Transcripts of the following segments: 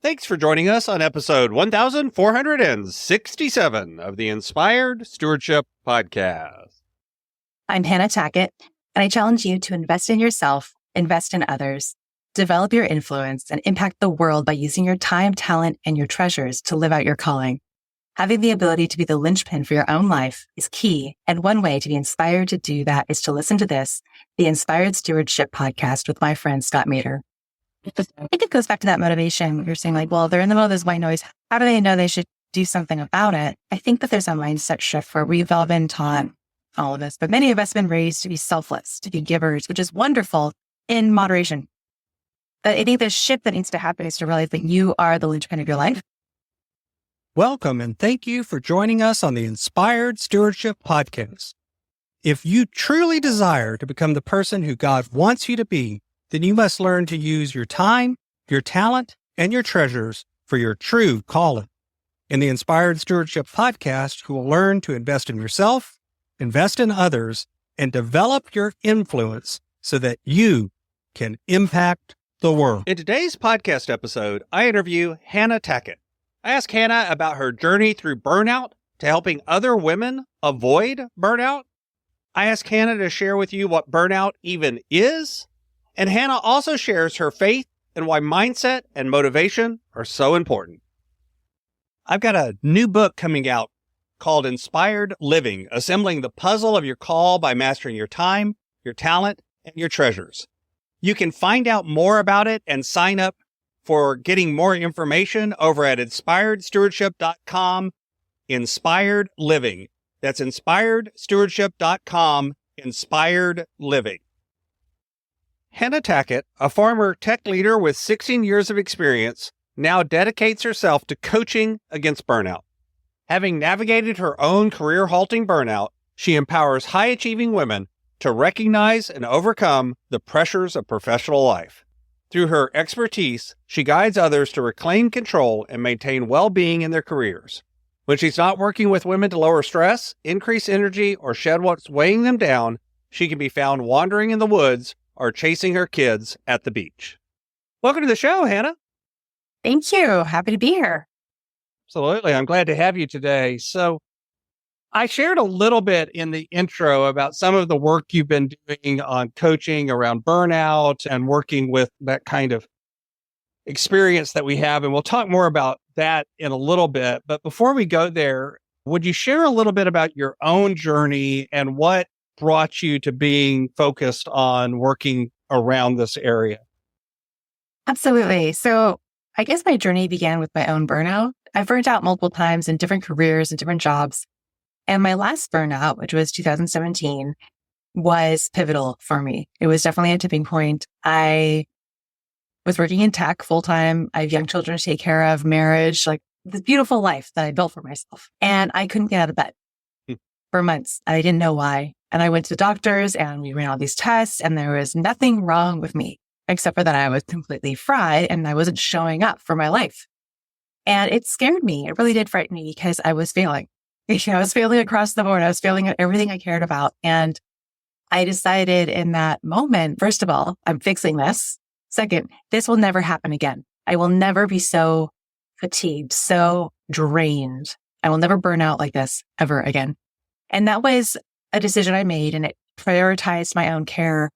Thanks for joining us on episode 1467 of the Inspired Stewardship Podcast. I'm Hannah Tackett, and I challenge you to invest in yourself, invest in others, develop your influence, and impact the world by using your time, talent, and your treasures to live out your calling. Having the ability to be the linchpin for your own life is key, and one way to be inspired to do that is to listen to this, the Inspired Stewardship Podcast with my friend Scott Mater. I think it goes back to that motivation. You're saying like, well, they're in the middle of this white noise. How do they know they should do something about it? I think that there's a mindset shift where we've all been taught, all of us, but many of us have been raised to be selfless, to be givers, which is wonderful in moderation. But I think the shift that needs to happen is to realize that you are the linchpin of your life. Welcome and thank you for joining us on the Inspired Stewardship Podcast. If you truly desire to become the person who God wants you to be, then you must learn to use your time, your talent, and your treasures for your true calling. In the Inspired Stewardship Podcast, you will learn to invest in yourself, invest in others, and develop your influence so that you can impact the world. In today's podcast episode, I interview Hannah Tackett. I ask Hannah about her journey through burnout to helping other women avoid burnout. I ask Hannah to share with you what burnout even is. And Hannah also shares her faith and why mindset and motivation are so important. I've got a new book coming out called Inspired Living, Assembling the Puzzle of Your Call by Mastering Your Time, Your Talent, and Your Treasures. You can find out more about it and sign up for getting more information over at inspiredstewardship.com, Inspired Living. That's inspiredstewardship.com, Inspired Living. Hannah Tackett, a former tech leader with 16 years of experience, now dedicates herself to coaching against burnout. Having navigated her own career-halting burnout, she empowers high-achieving women to recognize and overcome the pressures of professional life. Through her expertise, she guides others to reclaim control and maintain well-being in their careers. When she's not working with women to lower stress, increase energy, or shed what's weighing them down, she can be found wandering in the woods or chasing her kids at the beach. Welcome to the show, Hannah. Thank you. Happy to be here. Absolutely. I'm glad to have you today. So I shared a little bit in the intro about some of the work you've been doing on coaching around burnout and working with that kind of experience that we have. And we'll talk more about that in a little bit. But before we go there, would you share a little bit about your own journey and what brought you to being focused on working around this area? Absolutely. So I guess my journey began with my own burnout. I've burnt out multiple times in different careers and different jobs. And my last burnout, which was 2017, was pivotal for me. It was definitely a tipping point. I was working in tech full time. I have young children to take care of, marriage, like this beautiful life that I built for myself. And I couldn't get out of bed for months. I didn't know why. And I went to doctors and we ran all these tests and there was nothing wrong with me except for that I was completely fried and I wasn't showing up for my life. And it scared me. It really did frighten me because I was failing. I was failing across the board. I was failing at everything I cared about. And I decided in that moment, first of all, I'm fixing this. Second, this will never happen again. I will never be so fatigued, so drained. I will never burn out like this ever again. And that was a decision I made, and it prioritized my own care.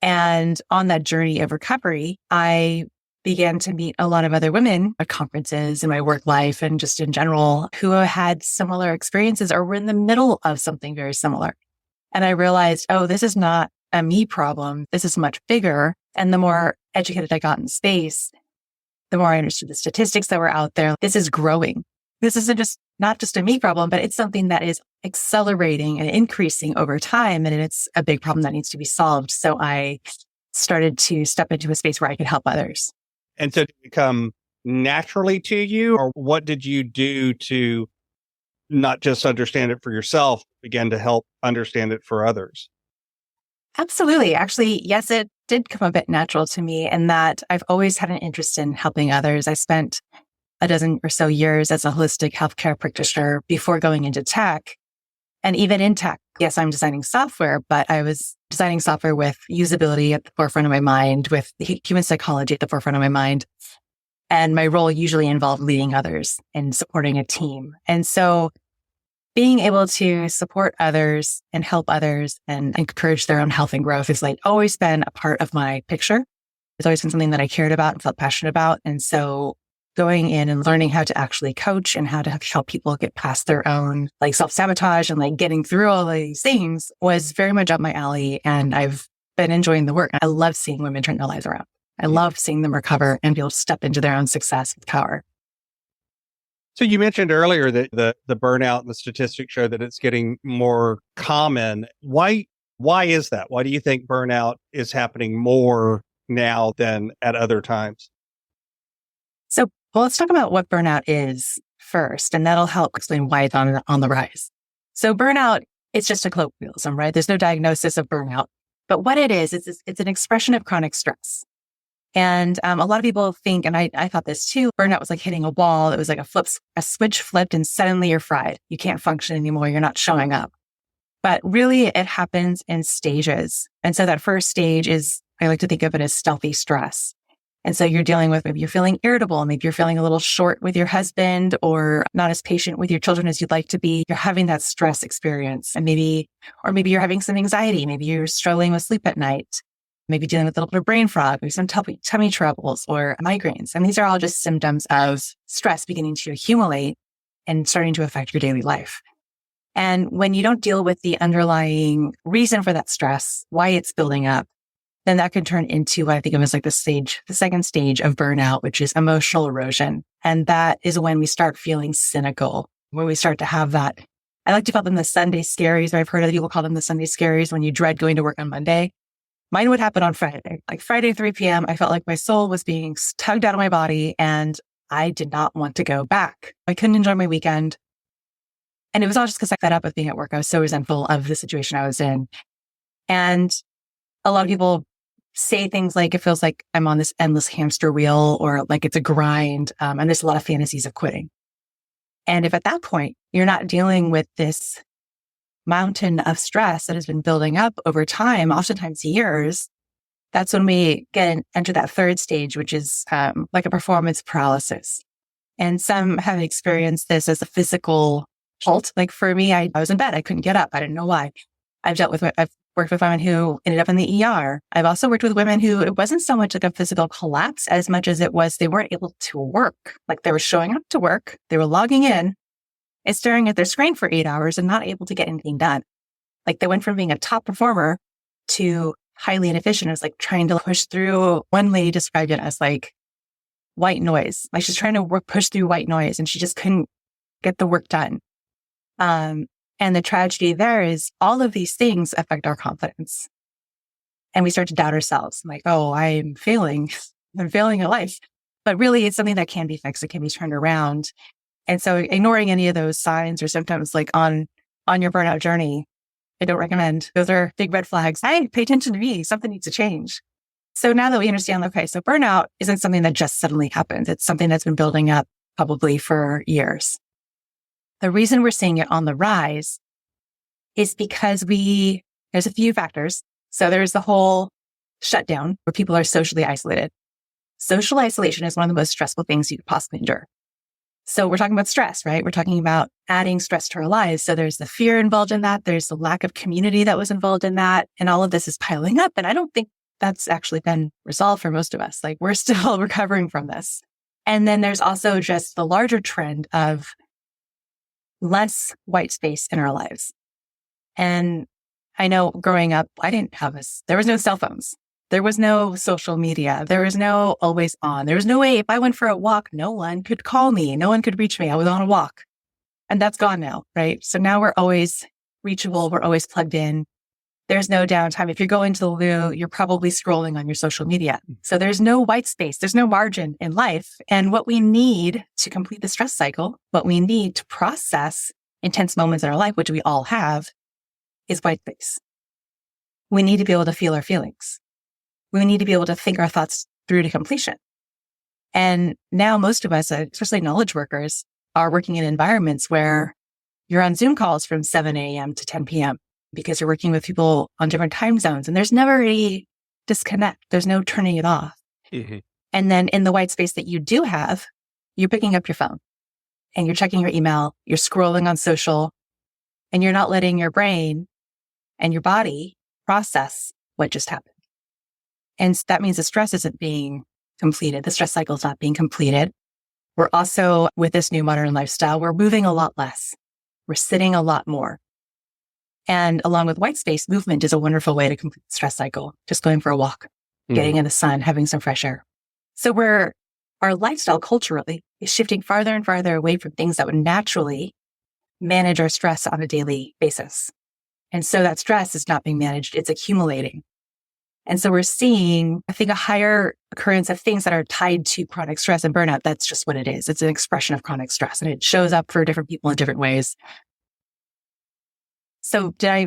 And on that journey of recovery, I began to meet a lot of other women at conferences in my work life and just in general who had similar experiences or were in the middle of something very similar. And I realized, oh, this is not a me problem. This is much bigger. And the more educated I got in space, the more I understood the statistics that were out there. This is growing. This isn't just not just a me problem, but it's something that is accelerating and increasing over time. And it's a big problem that needs to be solved. So I started to step into a space where I could help others. And so did it come naturally to you, or what did you do to not just understand it for yourself, begin to help understand it for others? Absolutely. Actually, yes, it did come a bit natural to me in that I've always had an interest in helping others. I spent a dozen or so years as a holistic healthcare practitioner before going into tech. And even in tech, yes, I'm designing software, but I was designing software with usability at the forefront of my mind, with human psychology at the forefront of my mind. And my role usually involved leading others and supporting a team. And so being able to support others and help others and encourage their own health and growth has like always been a part of my picture. It's always been something that I cared about and felt passionate about. And so going in and learning how to actually coach and how to help people get past their own like self-sabotage and like getting through all of these things was very much up my alley. And I've been enjoying the work. I love seeing women turn their lives around. I love seeing them recover and be able to step into their own success with power. So you mentioned earlier that the burnout and the statistics show that it's getting more common. Why is that? Why do you think burnout is happening more now than at other times? So, well, let's talk about what burnout is first, and that'll help explain why it's on the rise. So burnout, it's just a colloquialism, right? There's no diagnosis of burnout. But what it is, it's an expression of chronic stress. And a lot of people think, and I thought this too, burnout was like hitting a wall. It was like a switch flipped and suddenly you're fried. You can't function anymore. You're not showing up. But really it happens in stages. And so that first stage is, I like to think of it as stealthy stress. And so you're dealing with, maybe you're feeling irritable, maybe you're feeling a little short with your husband or not as patient with your children as you'd like to be. You're having that stress experience and maybe you're having some anxiety. Maybe you're struggling with sleep at night. Maybe dealing with a little bit of brain fog, maybe some tummy troubles or migraines. And these are all just symptoms of stress beginning to accumulate and starting to affect your daily life. And when you don't deal with the underlying reason for that stress, why it's building up, then that can turn into what I think of as like the second stage of burnout, which is emotional erosion. And that is when we start feeling cynical, when we start to have that. I like to call them the Sunday scaries, or I've heard other people call them the Sunday scaries, when you dread going to work on Monday. Mine would happen on Friday. Like Friday, 3 p.m., I felt like my soul was being tugged out of my body and I did not want to go back. I couldn't enjoy my weekend. And it was all just because I fed up with being at work. I was so resentful of the situation I was in. And a lot of people say things like, it feels like I'm on this endless hamster wheel, or like it's a grind. And there's a lot of fantasies of quitting. And if at that point, you're not dealing with this mountain of stress that has been building up over time, oftentimes years, that's when we enter that third stage, which is like a performance paralysis. And some have experienced this as a physical halt. Like for me, I was in bed. I couldn't get up. I didn't know why. I've worked with women who ended up in the ER. I've also worked with women who it wasn't so much like a physical collapse as much as it was they weren't able to work. Like they were showing up to work, they were logging in and staring at their screen for 8 hours and not able to get anything done. Like they went from being a top performer to highly inefficient. It was like trying to push through. One lady described it as like white noise. Like she's trying to push through white noise and she just couldn't get the work done. And the tragedy there is all of these things affect our confidence. And we start to doubt ourselves. I'm like, oh, I'm failing. I'm failing at life. But really it's something that can be fixed. It can be turned around. And so ignoring any of those signs or symptoms like on your burnout journey, I don't recommend. Those are big red flags. Hey, pay attention to me. Something needs to change. So now that we understand, okay, so burnout isn't something that just suddenly happens. It's something that's been building up probably for years. The reason we're seeing it on the rise is because there's a few factors. So there's the whole shutdown where people are socially isolated. Social isolation is one of the most stressful things you could possibly endure. So we're talking about stress, right? We're talking about adding stress to our lives. So there's the fear involved in that. There's the lack of community that was involved in that. And all of this is piling up. And I don't think that's actually been resolved for most of us. Like we're still recovering from this. And then there's also just the larger trend of less white space in our lives. And I know growing up, there was no cell phones. There was no social media. There was no always on. There was no way if I went for a walk, no one could call me. No one could reach me. I was on a walk. And that's gone now, right? So now we're always reachable. We're always plugged in. There's no downtime. If you're going to the loo, you're probably scrolling on your social media. So there's no white space. There's no margin in life. And what we need to complete the stress cycle, what we need to process intense moments in our life, which we all have, is white space. We need to be able to feel our feelings. We need to be able to think our thoughts through to completion. And now most of us, especially knowledge workers, are working in environments where you're on Zoom calls from 7 a.m. to 10 p.m. because you're working with people on different time zones. And there's never a disconnect. There's no turning it off. Mm-hmm. And then in the white space that you do have, you're picking up your phone and you're checking your email, you're scrolling on social, and you're not letting your brain and your body process what just happened. And that means the stress isn't being completed. The stress cycle is not being completed. We're also, with this new modern lifestyle, we're moving a lot less. We're sitting a lot more. And along with white space, movement is a wonderful way to complete the stress cycle. Just going for a walk, getting in the sun, having some fresh air. So our lifestyle culturally is shifting farther and farther away from things that would naturally manage our stress on a daily basis. And so that stress is not being managed. It's accumulating. And so we're seeing, I think, a higher occurrence of things that are tied to chronic stress and burnout. That's just what it is. It's an expression of chronic stress, and it shows up for different people in different ways. So did I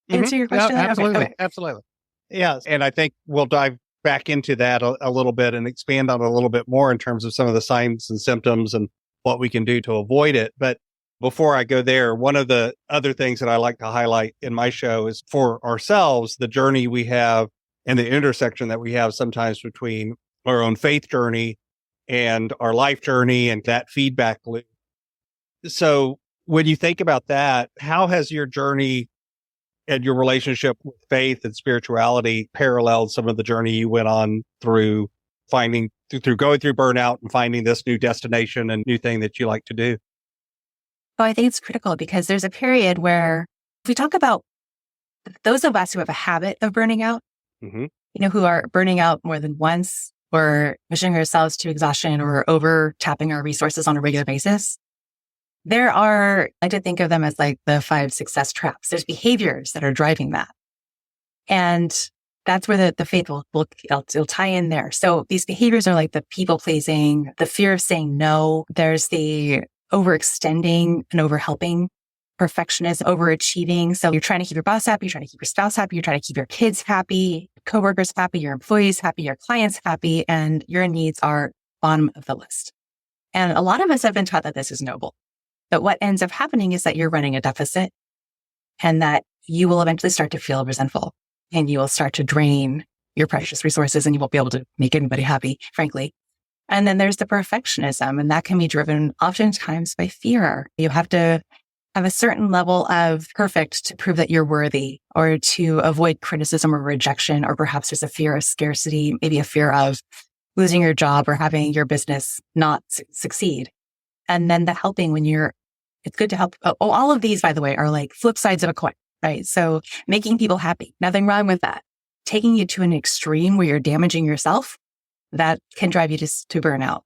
answer your question? No, absolutely. Okay. Absolutely. Yes. And I think we'll dive back into that a little bit and expand on it a little bit more in terms of some of the signs and symptoms and what we can do to avoid it. But before I go there, one of the other things that I like to highlight in my show is for ourselves, the journey we have and the intersection that we have sometimes between our own faith journey and our life journey and that feedback loop. So when you think about that, how has your journey and your relationship with faith and spirituality paralleled some of the journey you went on through going through burnout and finding this new destination and new thing that you like to do? Oh, I think it's critical because there's a period where if we talk about those of us who have a habit of burning out, who are burning out more than once or pushing ourselves to exhaustion or over tapping our resources on a regular basis, there are, I like to think of them as like the 5 success traps. There's behaviors that are driving that. And that's where the faith it'll tie in there. So these behaviors are like the people pleasing, the fear of saying no. There's the overextending and overhelping, perfectionism, overachieving. So you're trying to keep your boss happy, you're trying to keep your spouse happy, you're trying to keep your kids happy, coworkers happy, your employees happy, your clients happy, and your needs are bottom of the list. And a lot of us have been taught that this is noble. But what ends up happening is that you're running a deficit and that you will eventually start to feel resentful and you will start to drain your precious resources and you won't be able to make anybody happy, frankly. And then there's the perfectionism, and that can be driven oftentimes by fear. You have to have a certain level of perfect to prove that you're worthy or to avoid criticism or rejection, or perhaps there's a fear of scarcity, maybe a fear of losing your job or having your business not succeed. And then the helping it's good to help. All of these, by the way, are like flip sides of a coin, right? So making people happy, nothing wrong with that. Taking you to an extreme where you're damaging yourself, that can drive you to burnout.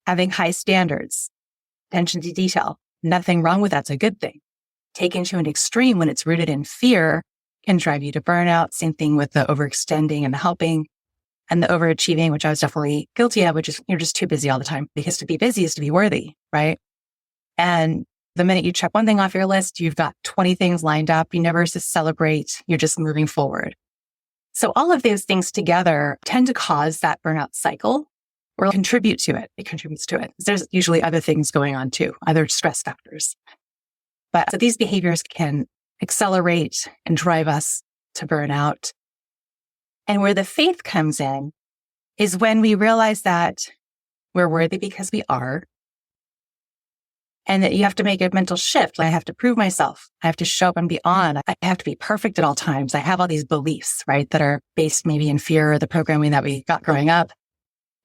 Having high standards, attention to detail, nothing wrong with that. It's a good thing. Taken to an extreme when it's rooted in fear can drive you to burnout. Same thing with the overextending and the helping and the overachieving, which I was definitely guilty of, which is you're just too busy all the time, because to be busy is to be worthy, right? And the minute you check one thing off your list, you've got 20 things lined up. You never just celebrate. You're just moving forward. So all of those things together tend to cause that burnout cycle or contribute to it. It contributes to it. There's usually other things going on too, other stress factors. But so these behaviors can accelerate and drive us to burnout. And where the faith comes in is when we realize that we're worthy because we are, and that you have to make a mental shift. I have to prove myself. I have to show up and be on. I have to be perfect at all times. I have all these beliefs, right, that are based maybe in fear or the programming that we got growing up.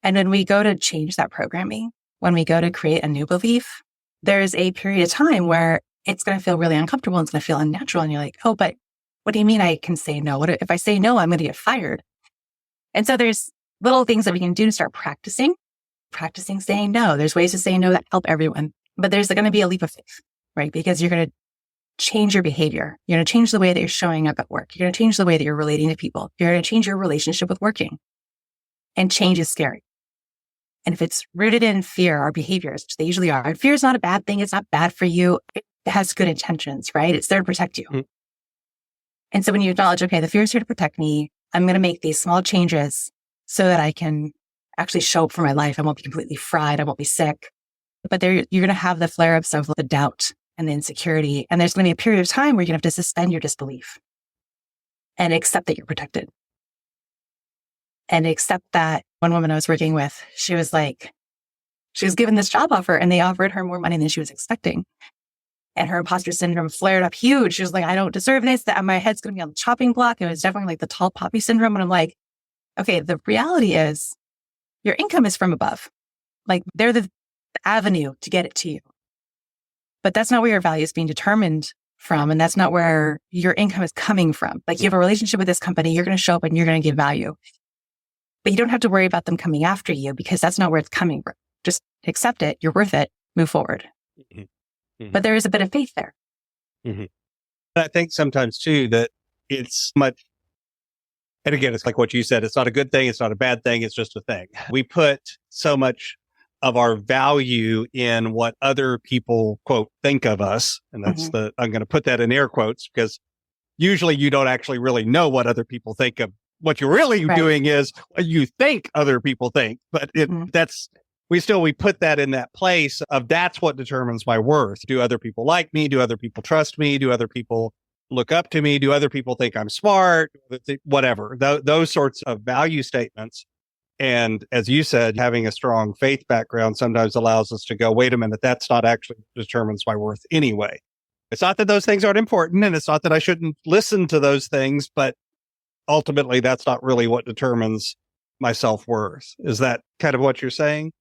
And when we go to change that programming, when we go to create a new belief, there's a period of time where it's going to feel really uncomfortable. It's going to feel unnatural. And you're like, oh, but what do you mean I can say no? What if I say no, I'm going to get fired? And so there's little things that we can do to start practicing saying no. There's ways to say no that help everyone. But there's going to be a leap of faith, right? Because you're going to change your behavior. You're going to change the way that you're showing up at work. You're going to change the way that you're relating to people. You're going to change your relationship with working. And change is scary. And if it's rooted in fear, our behaviors, which they usually are, and fear is not a bad thing. It's not bad for you. It has good intentions, right? It's there to protect you. Mm-hmm. And so when you acknowledge, okay, the fear is here to protect me, I'm going to make these small changes so that I can actually show up for my life. I won't be completely fried. I won't be sick. But you're going to have the flare-ups of the doubt and the insecurity. And there's going to be a period of time where you're going to have to suspend your disbelief and accept that you're protected. And accept that One woman I was working with, she was given this job offer and they offered her more money than she was expecting. And her imposter syndrome flared up huge. She was like, I don't deserve this. That my head's going to be on the chopping block. It was definitely like the tall poppy syndrome. And I'm like, okay, the reality is your income is from above. Like they're the avenue to get it to you. But that's not where your value is being determined from. And that's not where your income is coming from. Like you have a relationship with this company, you're going to show up and you're going to give value. But you don't have to worry about them coming after you because that's not where it's coming from. Just accept it. You're worth it. Move forward. Mm-hmm. Mm-hmm. But there is a bit of faith there. Mm-hmm. I think sometimes too that it's much, and again, it's like what you said, it's not a good thing. It's not a bad thing. It's just a thing. We put so much of our value in what other people, quote, think of us. And that's I'm going to put that in air quotes because usually you don't actually really know what other people think of. What you're really doing is what you think other people think, but we put that in that place of that's what determines my worth. Do other people like me? Do other people trust me? Do other people look up to me? Do other people think I'm smart? Whatever. Those sorts of value statements. And as you said, having a strong faith background sometimes allows us to go, wait a minute, that's not actually what determines my worth anyway. It's not that those things aren't important and it's not that I shouldn't listen to those things, but ultimately that's not really what determines my self-worth. Is that kind of what you're saying?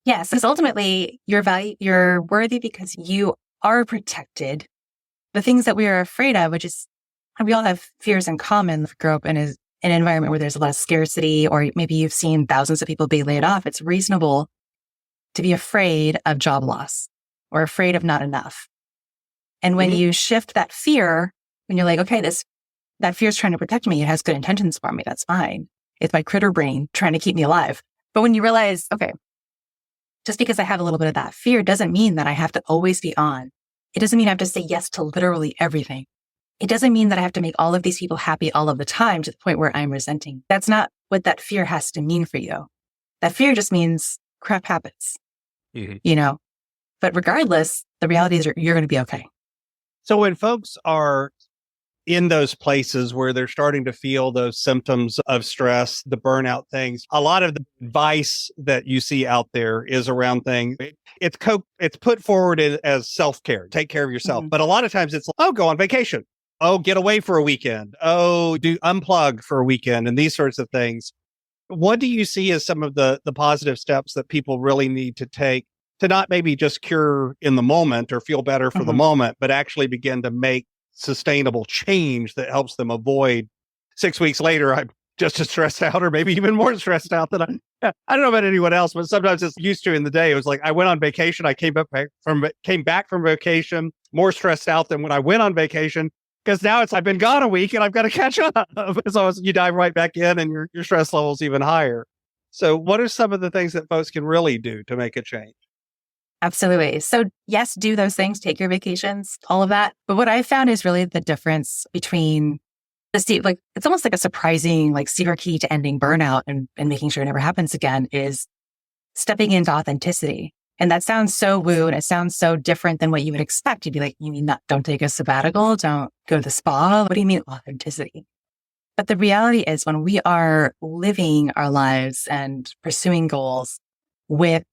Yes, because ultimately you're worthy because you are protected. The things that we are afraid of, which is we all have fears in common. If you grow up in an environment where there's a lot of scarcity, or maybe you've seen thousands of people be laid off, it's reasonable to be afraid of job loss or afraid of not enough. And when you shift that fear, when you're like, okay, that fear is trying to protect me, it has good intentions for me, that's fine. It's my critter brain trying to keep me alive. But when you realize, okay, just because I have a little bit of that fear doesn't mean that I have to always be on. It doesn't mean I have to say yes to literally everything. It doesn't mean that I have to make all of these people happy all of the time to the point where I'm resenting. That's not what that fear has to mean for you. That fear just means crap happens, But regardless, the reality is you're going to be okay. So when folks are in those places where they're starting to feel those symptoms of stress, the burnout things, a lot of the advice that you see out there is around things. It's put forward as self-care, take care of yourself. But a lot of times it's, go on vacation. Get away for a weekend. Do unplug for a weekend and these sorts of things. What do you see as some of the positive steps that people really need to take to not maybe just cure in the moment or feel better for the moment, but actually begin to make sustainable change that helps them avoid 6 weeks later, I'm just as stressed out or maybe even more stressed out than I don't know about anyone else, but sometimes it's used to in the day. It was like I went on vacation. I came back from vacation more stressed out than when I went on vacation because now I've been gone a week and I've got to catch up. So you dive right back in and your stress level's even higher. So what are some of the things that folks can really do to make a change? Absolutely. So yes, do those things, take your vacations, all of that. But what I found is really the difference between it's almost like a surprising, secret key to ending burnout and making sure it never happens again is stepping into authenticity. And that sounds so woo and it sounds so different than what you would expect. You'd be like, you mean not, don't take a sabbatical? Don't go to the spa? What do you mean authenticity? But the reality is when we are living our lives and pursuing goals with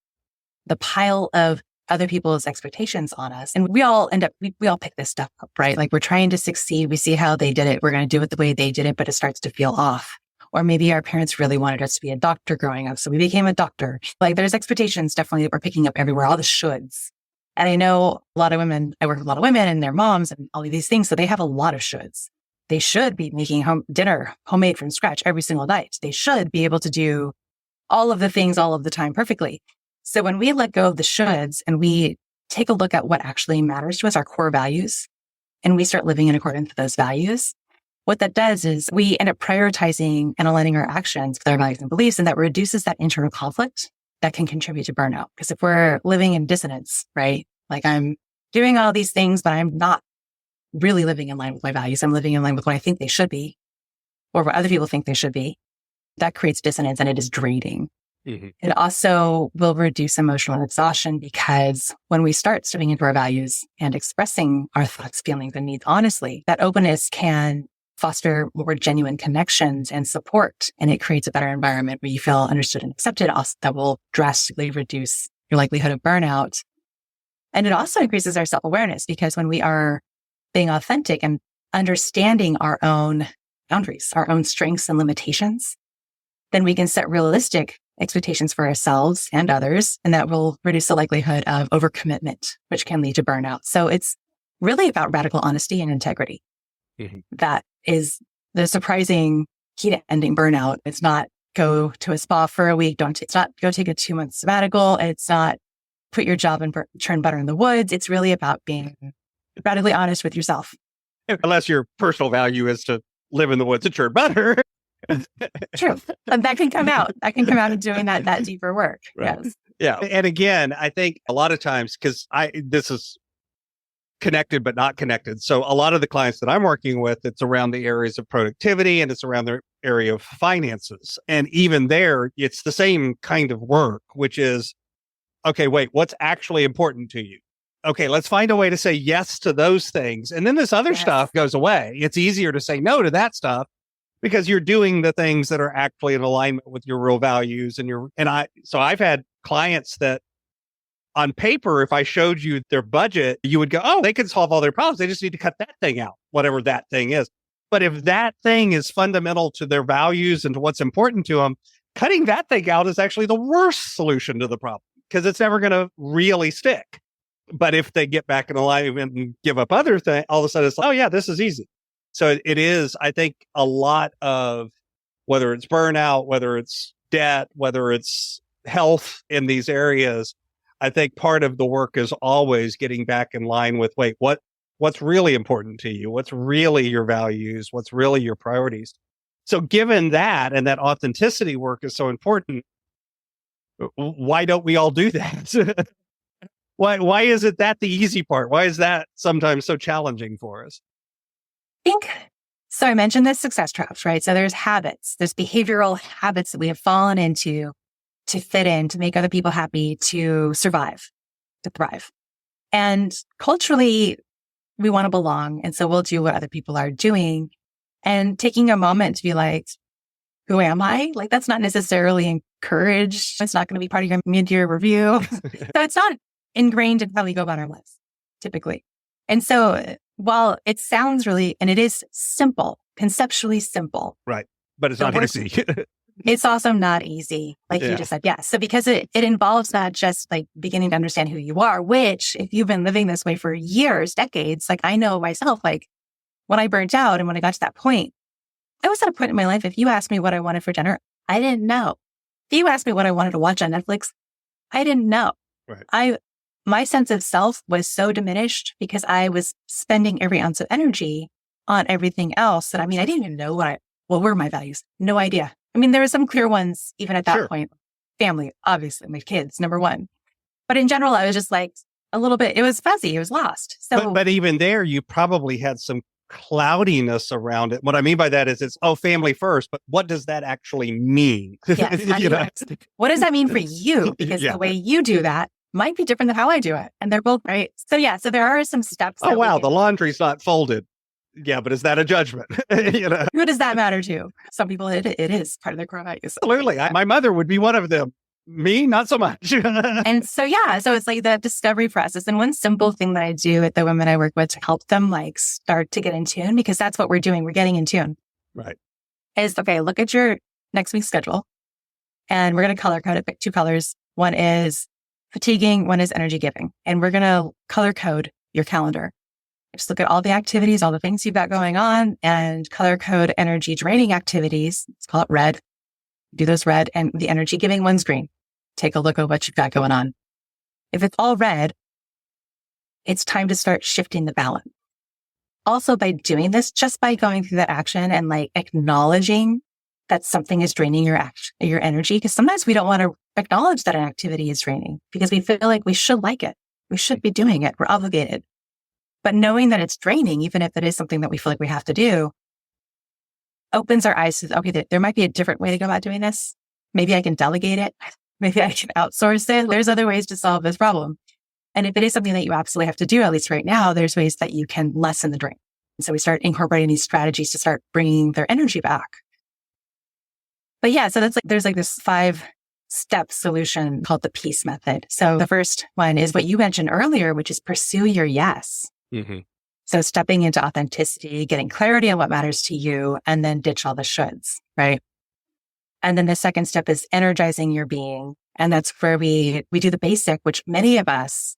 the pile of other people's expectations on us. And we all we all pick this stuff up, right? Like we're trying to succeed. We see how they did it. We're going to do it the way they did it, but it starts to feel off. Or maybe our parents really wanted us to be a doctor growing up. So we became a doctor. There's expectations definitely that we're picking up everywhere, all the shoulds. And I know a lot of women, I work with a lot of women and their moms and all of these things. So they have a lot of shoulds. They should be making dinner homemade from scratch every single night. They should be able to do all of the things all of the time perfectly. So when we let go of the shoulds and we take a look at what actually matters to us, our core values, and we start living in accordance with those values, what that does is we end up prioritizing and aligning our actions with our values and beliefs, and that reduces that internal conflict that can contribute to burnout. Because if we're living in dissonance, right? Like I'm doing all these things, but I'm not really living in line with my values. I'm living in line with what I think they should be or what other people think they should be. That creates dissonance and it is draining. It also will reduce emotional exhaustion because when we start stepping into our values and expressing our thoughts, feelings, and needs honestly, that openness can foster more genuine connections and support. And it creates a better environment where you feel understood and accepted. Also, that will drastically reduce your likelihood of burnout. And it also increases our self-awareness, because when we are being authentic and understanding our own boundaries, our own strengths and limitations, then we can set realistic expectations for ourselves and others. And that will reduce the likelihood of overcommitment, which can lead to burnout. So it's really about radical honesty and integrity. That is the surprising key to ending burnout. It's not go to a spa for a week. It's not go take a 2-month sabbatical. It's not put your job and churn butter in the woods. It's really about being radically honest with yourself. Unless your personal value is to live in the woods and churn butter. True. And that can come out. That can come out of doing that deeper work. Right. Yes. Yeah. And again, I think a lot of times, because this is connected but not connected. So a lot of the clients that I'm working with, it's around the areas of productivity and it's around the area of finances. And even there, it's the same kind of work, which is, okay, wait, what's actually important to you? Okay, let's find a way to say yes to those things. And then this other stuff goes away. It's easier to say no to that stuff because you're doing the things that are actually in alignment with your real values so I've had clients that on paper, if I showed you their budget, you would go, oh, they can solve all their problems. They just need to cut that thing out, whatever that thing is. But if that thing is fundamental to their values and to what's important to them, cutting that thing out is actually the worst solution to the problem because it's never going to really stick. But if they get back in alignment and give up other things, all of a sudden it's like, oh yeah, this is easy. So it is, I think, a lot of whether it's burnout, whether it's debt, whether it's health in these areas, I think part of the work is always getting back in line with, wait, what's really important to you? What's really your values? What's really your priorities? So given that, and that authenticity work is so important, why don't we all do that? Why is it that the easy part? Why is that sometimes so challenging for us? So I mentioned the success traps, right? So there's habits, there's behavioral habits that we have fallen into to fit in, to make other people happy, to survive, to thrive. And culturally, we want to belong. And so we'll do what other people are doing, and taking a moment to be like, who am I? Like, that's not necessarily encouraged. It's not going to be part of your mid-year review. So it's not ingrained in how we go about our lives, typically. And so while it sounds really, and it is simple, conceptually simple. Right. But it's not easy. It's also not easy, like you just said. Yeah. So because it involves not just like beginning to understand who you are, which if you've been living this way for years, decades, like I know myself, like when I burnt out and when I got to that point, I was at a point in my life, if you asked me what I wanted for dinner, I didn't know. If you asked me what I wanted to watch on Netflix, I didn't know. Right. My sense of self was so diminished because I was spending every ounce of energy on everything else that, I mean, I didn't even know what were my values? No idea. I mean, there were some clear ones even at that point. Family, obviously, my kids, number one. But in general, I was just like a little bit, it was fuzzy. It was lost. So, but even there, you probably had some cloudiness around it. What I mean by that is it's, family first, but what does that actually mean? Yes, what does that mean for you? Because the way you do that might be different than how I do it. And they're both right. So so there are some steps. Oh, wow. The laundry's not folded. Yeah, but is that a judgment? Who does that matter to? Some people, it is part of their core values. Absolutely. My mother would be one of them. Me, not so much. And so, so it's like the discovery process. And one simple thing that I do with the women I work with to help them like start to get in tune, because that's what we're doing. We're getting in tune. Right. Is, okay, look at your next week's schedule. And we're going to color code it, pick 2 colors. One is fatiguing, one is energy giving. And we're going to color code your calendar. Just look at all the activities, all the things you've got going on, and color code energy draining activities. Let's call it red. Do those red, and the energy giving one's green. Take a look at what you've got going on. If it's all red, it's time to start shifting the balance. Also, by doing this, just by going through that action and like acknowledging that something is draining your energy, because sometimes we don't want to acknowledge that an activity is draining because we feel like we should like it. We should be doing it. We're obligated. But knowing that it's draining, even if it is something that we feel like we have to do, opens our eyes to, okay, there might be a different way to go about doing this. Maybe I can delegate it. Maybe I can outsource it. There's other ways to solve this problem. And if it is something that you absolutely have to do, at least right now, there's ways that you can lessen the drain. So we start incorporating these strategies to start bringing their energy back. But yeah, so there's like this 5-step solution called the peace method. So the first one is what you mentioned earlier, which is pursue your yes. Mm-hmm. So stepping into authenticity, getting clarity on what matters to you, and then ditch all the shoulds, right? And then the second step is energizing your being. And that's where we do the basic, which many of us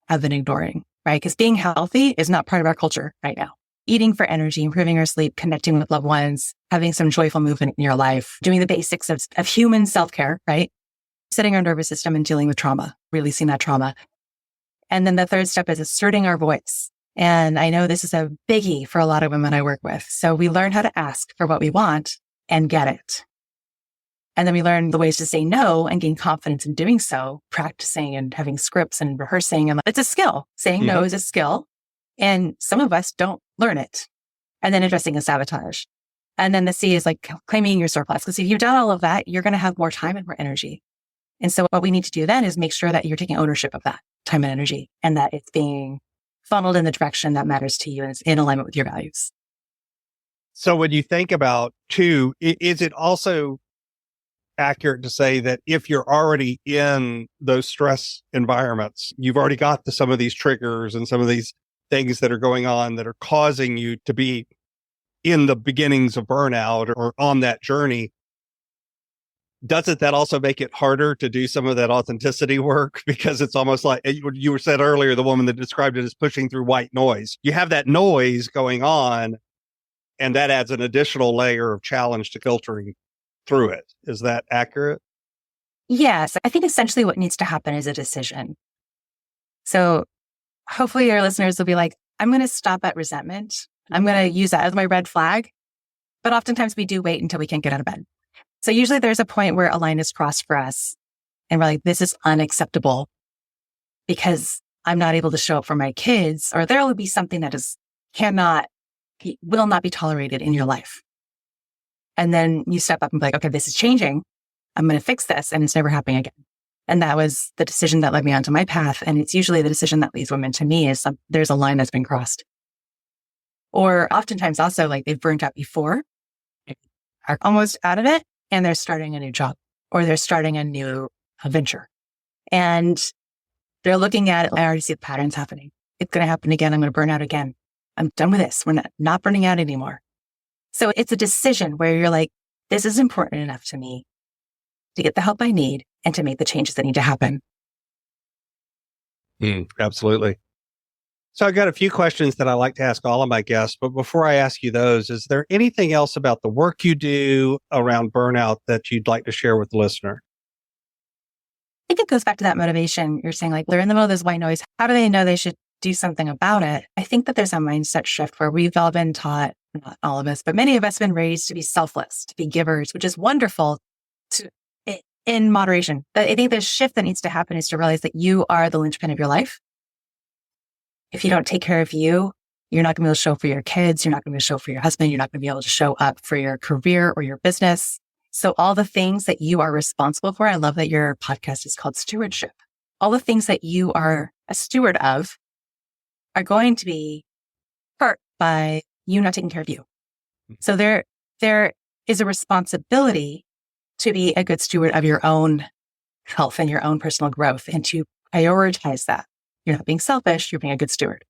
have been ignoring, right? Because being healthy is not part of our culture right now. Eating for energy, improving our sleep, connecting with loved ones, having some joyful movement in your life, doing the basics of human self-care, right? Setting our nervous system and dealing with trauma, releasing that trauma. And then the third step is asserting our voice. And I know this is a biggie for a lot of women I work with. So we learn how to ask for what we want and get it. And then we learn the ways to say no and gain confidence in doing so, practicing and having scripts and rehearsing. And it's a skill. Saying no is a skill. And some of us don't learn it. And then addressing the sabotage. And then the C is like claiming your surplus. Because if you've done all of that, you're going to have more time and more energy. And so what we need to do then is make sure that you're taking ownership of that time and energy and that it's being funneled in the direction that matters to you and is in alignment with your values. So when you think about two, is it also accurate to say that if you're already in those stress environments, you've already got some of these triggers and some of these things that are going on that are causing you to be in the beginnings of burnout or on that journey? Doesn't that also make it harder to do some of that authenticity work? Because it's almost like you were said earlier, the woman that described it as pushing through white noise. You have that noise going on, and that adds an additional layer of challenge to filtering through it. Is that accurate? Yes. I think essentially what needs to happen is a decision. So hopefully your listeners will be like, I'm going to stop at resentment. I'm going to use that as my red flag. But oftentimes we do wait until we can't get out of bed. So usually there's a point where a line is crossed for us and we're like, this is unacceptable because I'm not able to show up for my kids, or there will be something that will not be tolerated in your life. And then you step up and be like, okay, this is changing. I'm going to fix this and it's never happening again. And that was the decision that led me onto my path. And it's usually the decision that leads women to me is there's a line that's been crossed. Or oftentimes also like they've burnt out before, are almost out of it, and they're starting a new job or they're starting a new venture. And they're looking at it. I already see the patterns happening. It's going to happen again. I'm going to burn out again. I'm done with this. We're not burning out anymore. So it's a decision where you're like, this is important enough to me to get the help I need and to make the changes that need to happen. Absolutely. So I've got a few questions that I like to ask all of my guests, but before I ask you those, is there anything else about the work you do around burnout that you'd like to share with the listener? I think it goes back to that motivation. You're saying like, they're in the middle of this white noise. How do they know they should do something about it? I think that there's a mindset shift where we've all been taught, not all of us, but many of us have been raised to be selfless, to be givers, which is wonderful in moderation. But I think the shift that needs to happen is to realize that you are the linchpin of your life. If you don't take care of you, you're not going to be able to show up for your kids. You're not going to be able to show up for your husband. You're not going to be able to show up for your career or your business. So all the things that you are responsible for, I love that your podcast is called Stewardship. All the things that you are a steward of are going to be hurt by you not taking care of you. So there is a responsibility to be a good steward of your own health and your own personal growth and to prioritize that. You're not being selfish, you're being a good steward.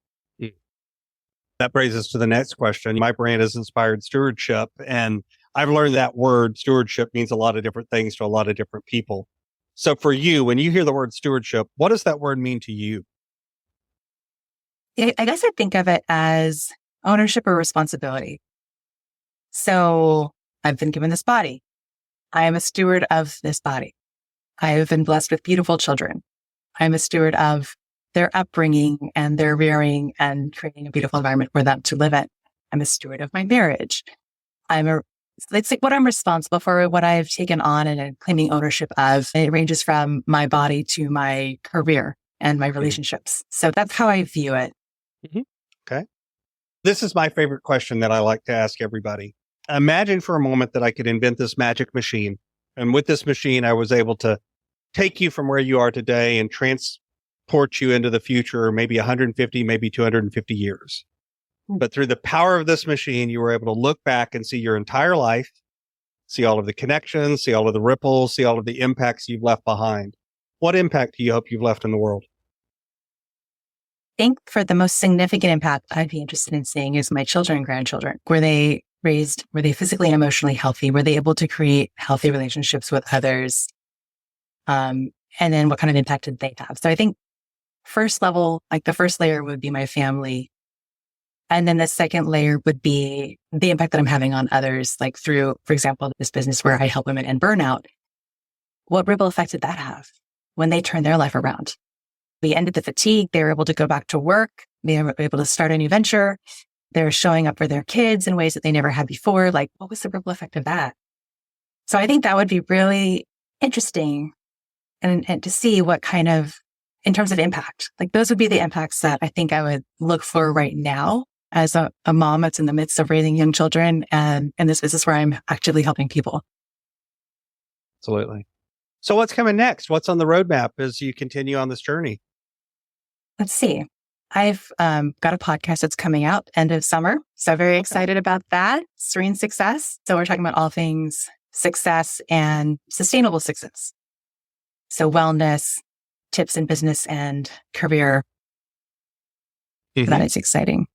That brings us to the next question. My brand is Inspired Stewardship, and I've learned that word stewardship means a lot of different things to a lot of different people. So for you, when you hear the word stewardship, what does that word mean to you? I guess I think of it as ownership or responsibility. So I've been given this body. I am a steward of this body. I have been blessed with beautiful children. I'm a steward of their upbringing and their rearing and creating a beautiful environment for them to live in. I'm a steward of my marriage. It's like what I'm responsible for, what I've taken on and claiming ownership of. It ranges from my body to my career and my relationships. So that's how I view it. Okay. This is my favorite question that I like to ask everybody. Imagine for a moment that I could invent this magic machine. And with this machine, I was able to take you from where you are today and transport you into the future, maybe 150, maybe 250 years. But through the power of this machine, you were able to look back and see your entire life, see all of the connections, see all of the ripples, see all of the impacts you've left behind. What impact do you hope you've left in the world? I think for the most significant impact I'd be interested in seeing is my children and grandchildren. Were they physically and emotionally healthy? Were they able to create healthy relationships with others? And then what kind of impact did they have? So I think first level, like the first layer would be my family. And then the second layer would be the impact that I'm having on others, like through, for example, this business where I help women end burnout. What ripple effect did that have when they turned their life around? We ended the fatigue. They were able to go back to work. They were able to start a new venture. They're showing up for their kids in ways that they never had before. Like, what was the ripple effect of that? So I think that would be really interesting and to see what kind of, in terms of impact, like those would be the impacts that I think I would look for right now as a mom that's in the midst of raising young children and in this business where I'm actively helping people. Absolutely. So what's coming next? What's on the roadmap as you continue on this journey? Let's see. I've got a podcast that's coming out end of summer. So very excited about that. Serene Success. So we're talking about all things success and sustainable success. So wellness, tips in business and career. That is exciting.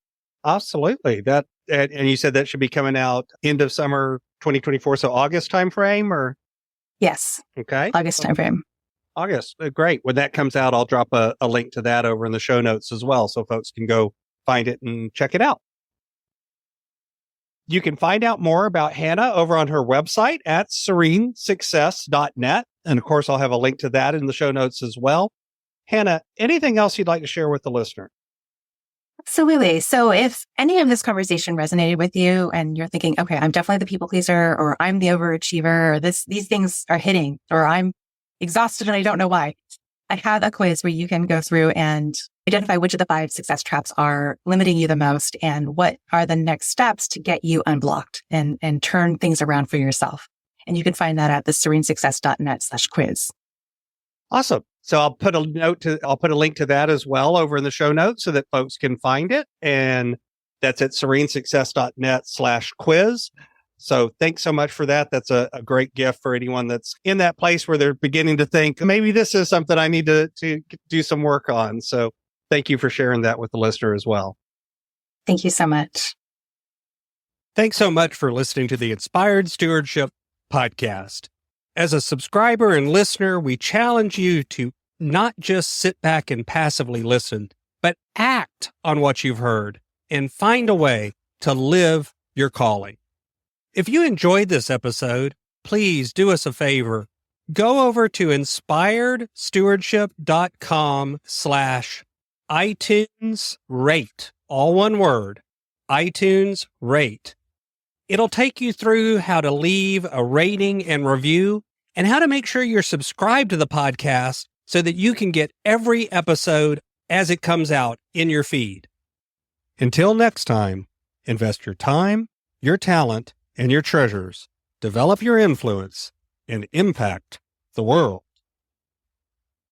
Absolutely. That and you said that should be coming out end of summer 2024. So August timeframe or? Yes. Okay. August timeframe. August. Great. When that comes out, I'll drop a link to that over in the show notes as well, so folks can go find it and check it out. You can find out more about Hannah over on her website at serenesuccess.net. And of course, I'll have a link to that in the show notes as well. Hannah, anything else you'd like to share with the listener? Absolutely. So if any of this conversation resonated with you and you're thinking, okay, I'm definitely the people pleaser, or I'm the overachiever, or these things are hitting, or I'm exhausted and I don't know why, I have a quiz where you can go through and identify which of the 5 success traps are limiting you the most and what are the next steps to get you unblocked and turn things around for yourself. And you can find that at the serenesuccess.net/quiz. Awesome. So I'll put a link to that as well over in the show notes so that folks can find it. And that's at serenesuccess.net/quiz. So thanks so much for that. That's a great gift for anyone that's in that place where they're beginning to think, maybe this is something I need to do some work on. So thank you for sharing that with the listener as well. Thank you so much. Thanks so much for listening to the Inspired Stewardship podcast. As a subscriber and listener, we challenge you to not just sit back and passively listen, but act on what you've heard and find a way to live your calling. If you enjoyed this episode, please do us a favor. Go over to inspiredstewardship.com/iTunes rate, all one word, iTunes rate. It'll take you through how to leave a rating and review and how to make sure you're subscribed to the podcast so that you can get every episode as it comes out in your feed. Until next time, invest your time, your talent, and your treasures. Develop your influence and impact the world.